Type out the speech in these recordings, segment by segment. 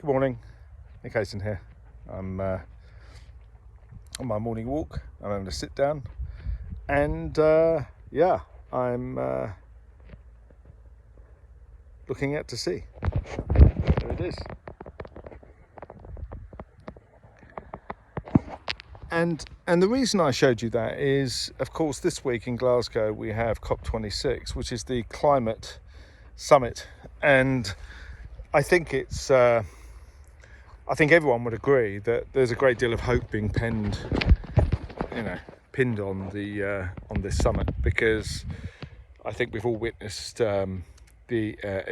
Good morning, Nick Hayson here. I'm on my morning walk. I'm having a sit down, and I'm looking out to sea. There it is. And the reason I showed you that is, of course, this week in Glasgow we have COP26, which is the climate summit, and I think it's. I think everyone would agree that there's a great deal of hope being pinned on this summit, because I think we've all witnessed the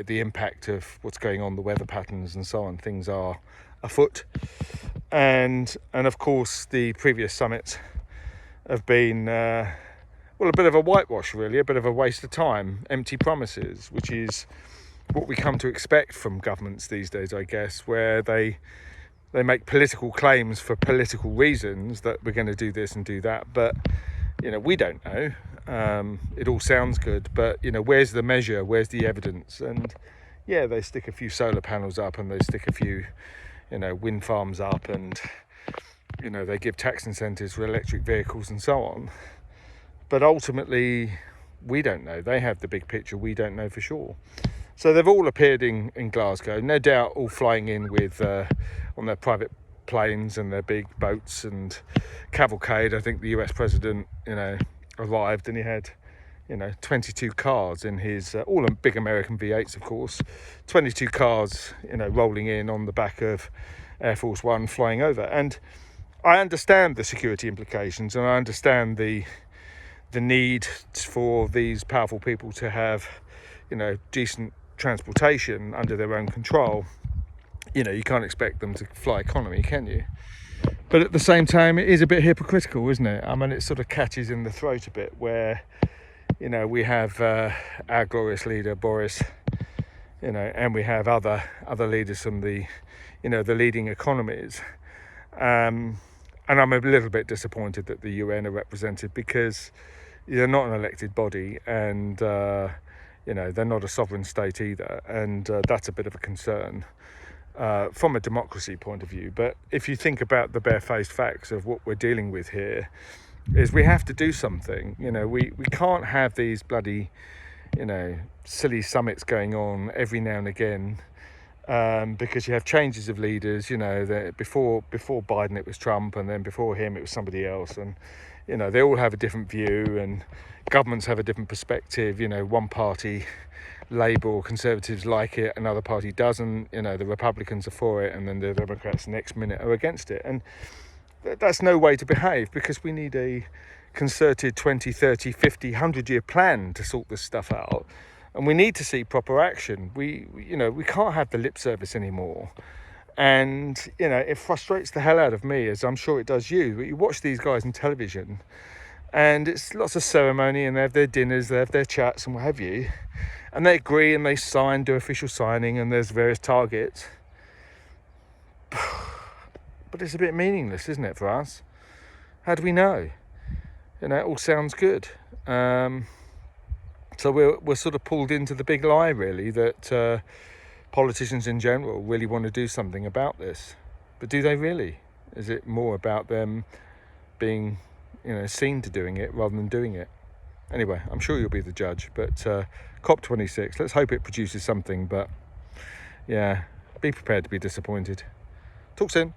impact of what's going on, the weather patterns and so on. Things are afoot, and of course the previous summits have been a bit of a whitewash, really, a bit of a waste of time, empty promises, which is what we come to expect from governments these days, I guess, where they make political claims for political reasons that we're going to do this and do that, but we don't know. It all sounds good, but where's the measure, where's the evidence? And they stick a few solar panels up, and they stick a few wind farms up, and they give tax incentives for electric vehicles and so on, but ultimately we don't know. They have the big picture, we don't know for sure. So they've all appeared in Glasgow, no doubt all flying in with on their private planes and their big boats and cavalcade. I think the US president, arrived, and he had, 22 cars in his, all big American V8s, of course, 22 cars, rolling in on the back of Air Force One flying over. And I understand the security implications, and I understand the need for these powerful people to have, decent transportation under their own control. You can't expect them to fly economy, can you? But at the same time, it is a bit hypocritical, isn't it? I mean, it sort of catches in the throat a bit, where we have our glorious leader Boris, and we have other leaders from the the leading economies, and I'm a little bit disappointed that the UN are represented, because they're not an elected body, and they're not a sovereign state either, and that's a bit of a concern from a democracy point of view. But if you think about the barefaced facts of what we're dealing with here, is we have to do something. We can't have these bloody silly summits going on every now and again, because you have changes of leaders. Before Biden it was Trump, and then before him it was somebody else, and they all have a different view, and governments have a different perspective. One party, Labour or Conservatives, like it, another party doesn't. The Republicans are for it, and then the Democrats next minute are against it. And that's no way to behave, because we need a concerted 20, 30, 50, 100-year plan to sort this stuff out. And we need to see proper action. We can't have the lip service anymore. And, it frustrates the hell out of me, as I'm sure it does you. But you watch these guys on television, and it's lots of ceremony, and they have their dinners, they have their chats and what have you. And they agree, and they sign, do official signing, and there's various targets. But it's a bit meaningless, isn't it, for us? How do we know? It all sounds good. So we're sort of pulled into the big lie, really, that politicians in general really want to do something about this. But do they really? Is it more about them being, seen to doing it rather than doing it? Anyway, I'm sure you'll be the judge. But COP26, let's hope it produces something. But be prepared to be disappointed. Talk soon.